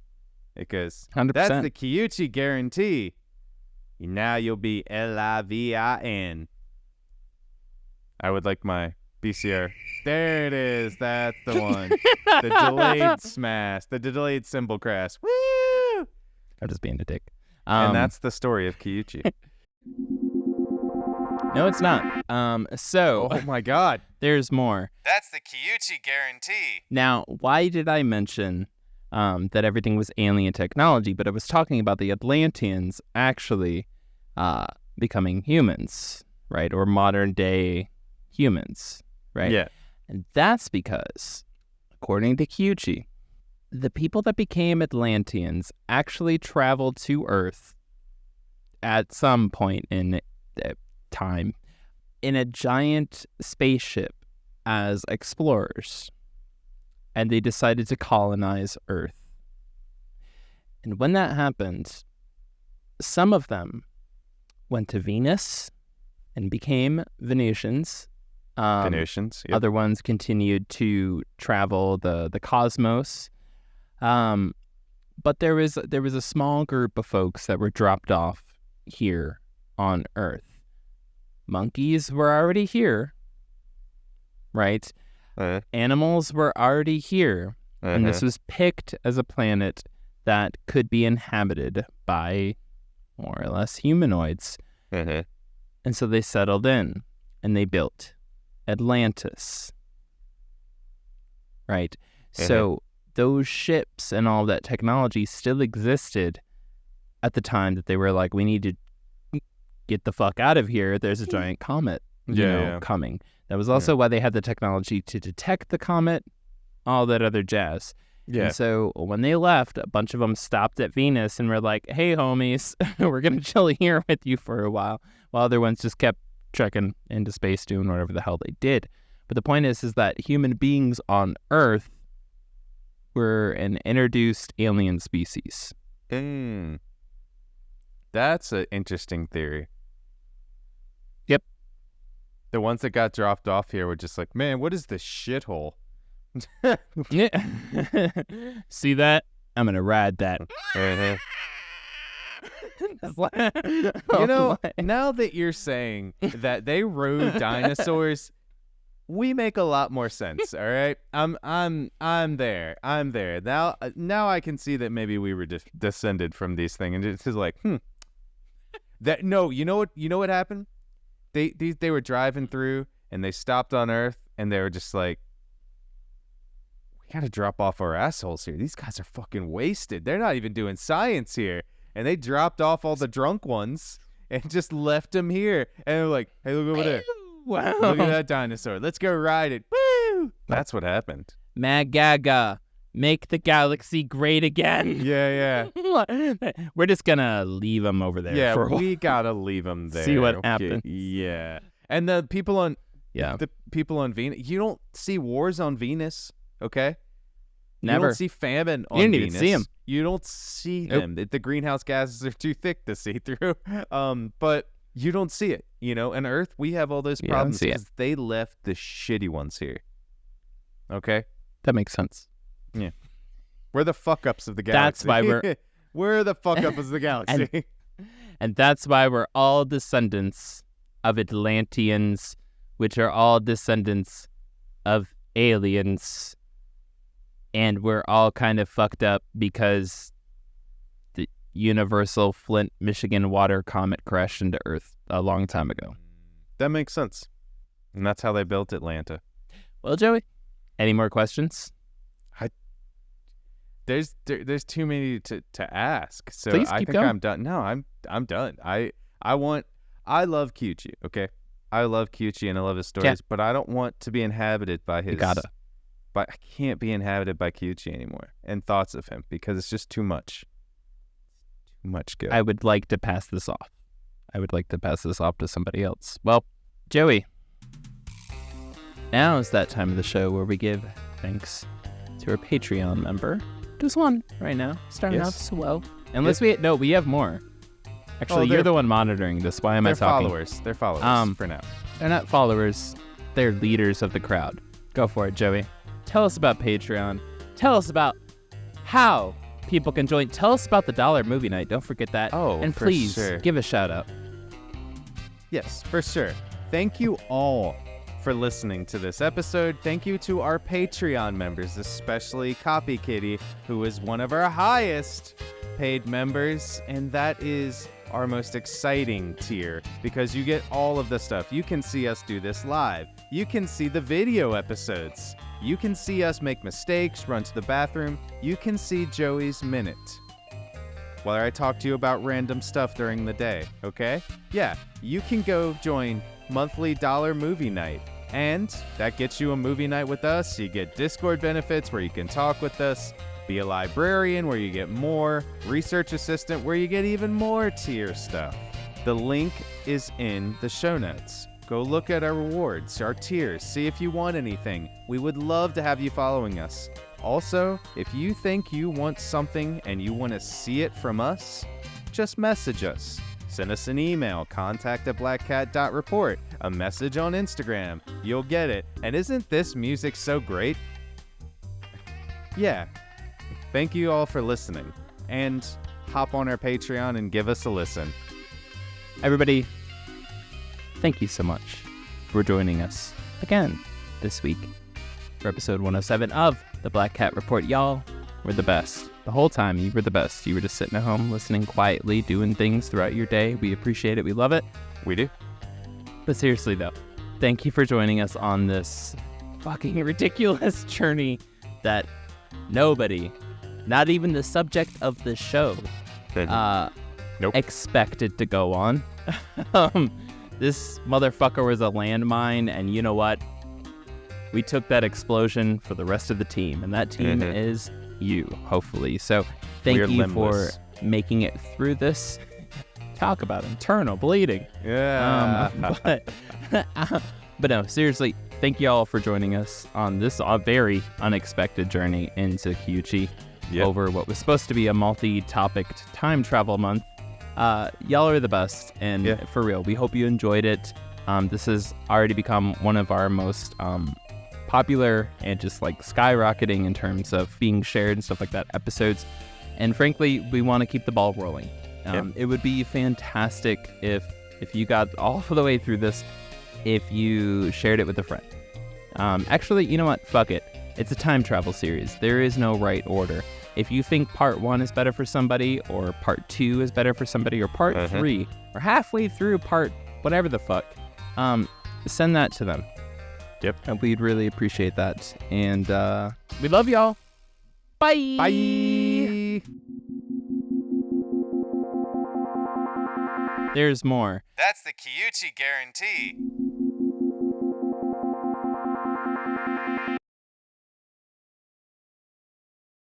It goes,
100%.
"That's the Kiuchi guarantee. Now you'll be LIVIN. I would like my VCR." There it is. That's the one. The delayed smash. The delayed cymbal crash. Woo!
I'm just being a dick.
And that's the story of Kiuchi.
No, it's not. So
Oh my God.
there's more.
That's the Kiuchi guarantee.
Now, why did I mention that everything was alien technology? But I was talking about the Atlanteans actually becoming humans, right? Or modern day humans, right?
Yeah.
And that's because, according to Kiuchi, the people that became Atlanteans actually traveled to Earth at some point in time in a giant spaceship as explorers. And they decided to colonize Earth. And when that happened, some of them went to Venus and became Venusians.
Venusians. Yep.
Other ones continued to travel the cosmos. But there was a small group of folks that were dropped off here on Earth. Monkeys were already here, right? Animals were already here. And this was picked as a planet that could be inhabited by more or less humanoids. And so they settled in and they built Atlantis. Right? So those ships and all that technology still existed at the time that they were like, we need to get the fuck out of here. There's a giant comet, coming. That was also why they had the technology to detect the comet, all that other jazz. Yeah. And so when they left, a bunch of them stopped at Venus and were like, "Hey, homies, we're going to chill here with you for a while." While other ones just kept trekking into space doing whatever the hell they did. But the point is that human beings on Earth were an introduced alien species.
That's an interesting theory.
Yep.
The ones that got dropped off here were just like, man, what is this shithole?
Yeah. See that? I'm going to ride that.
You know, now that you're saying that they rode dinosaurs, we make a lot more sense. All right, I'm there. Now I can see that maybe we were descended from these things, and it's just like, that no, you know what happened? They were driving through and they stopped on Earth and they were just like, we gotta drop off our assholes here. These guys are fucking wasted. They're not even doing science here. And they dropped off all the drunk ones and just left them here. And they're like, hey, look over there.
Wow.
Look at that dinosaur. Let's go ride it. Woo! That's what happened.
Mad Gaga, make the galaxy great again.
Yeah.
We're just gonna leave them over there.
Yeah,
for a while.
we gotta leave them there.
See what happens.
Yeah. And the people on Venus, you don't see wars on Venus, okay?
Never.
You don't see famine on
You didn't
Venus.
even see them.
You don't see them. The greenhouse gases are too thick to see through. But you don't see it, And Earth, we have all those problems because they left the shitty ones here. Okay?
That makes sense.
Yeah. We're the fuck-ups of the galaxy.
That's why
we're the fuck-ups of the galaxy.
And that's why we're all descendants of Atlanteans, which are all descendants of aliens. And we're all kind of fucked up because the universal Flint, Michigan water comet crashed into Earth a long time ago.
That makes sense. And that's how they built Atlanta.
Well, Joey, any more questions?
there's too many to ask. So
Please
I
keep
think
going.
I'm done. No, I'm done. I love Kiuchi, okay? I love Kiuchi and I love his stories, but I don't want to be inhabited by his...
You gotta.
But I can't be inhabited by Kiuchi anymore and thoughts of him because it's just too much. Too much good.
I would like to pass this off. To somebody else. Well, Joey, now is that time of the show where we give thanks to our Patreon member. Just one right now, starting off slow. Unless we have more. Actually, you're the one monitoring this. Why am I talking?
They're followers for now.
They're not followers. They're leaders of the crowd. Go for it, Joey. Tell us about Patreon. Tell us about how people can join. Tell us about the $1 movie night. Don't forget that.
Oh,
and
for
please
sure.
give a shout out.
Yes, for sure. Thank you all for listening to this episode. Thank you to our Patreon members, especially Copy Kitty, who is one of our highest paid members, and that is our most exciting tier because you get all of the stuff. You can see us do this live. You can see the video episodes. You can see us make mistakes, run to the bathroom. You can see Joey's minute while I talk to you about random stuff during the day, okay? Yeah, you can go join monthly $1 movie night, and that gets you a movie night with us. You get Discord benefits where you can talk with us, be a librarian where you get more, research assistant where you get even more tier stuff. The link is in the show notes. Go look at our rewards, our tiers, see if you want anything. We would love to have you following us. Also, if you think you want something and you want to see it from us, just message us. Send us an email, contact@blackcat.report, a message on Instagram. You'll get it. And isn't this music so great? Yeah. Thank you all for listening. And hop on our Patreon and give us a listen.
Everybody, thank you so much for joining us again this week for episode 107 of the Black Cat Report. Y'all were the best. The whole time, you were the best. You were just sitting at home, listening quietly, doing things throughout your day. We appreciate it. We love it.
We do.
But seriously, though, thank you for joining us on this fucking ridiculous journey that nobody, not even the subject of the show, expected to go on. This motherfucker was a landmine, and you know what? We took that explosion for the rest of the team, and that team is you, hopefully. So thank you for making it through this. Talk about internal bleeding.
Yeah.
But no, seriously, thank you all for joining us on this very unexpected journey into Kiuchi over what was supposed to be a multi-topic time travel month. Y'all are the best, and for real, we hope you enjoyed it. This has already become one of our most popular and just like skyrocketing in terms of being shared and stuff like that episodes, and frankly, we want to keep the ball rolling. It would be fantastic if you got all the way through this, if you shared it with a friend. Actually, you know what? Fuck it. It's a time travel series. There is no right order. If you think part 1 is better for somebody, or part 2 is better for somebody, or part 3, or halfway through part whatever the fuck, send that to them.
Yep.
And we'd really appreciate that. And we love y'all. Bye.
Bye.
There's more.
That's the Kiuchi guarantee.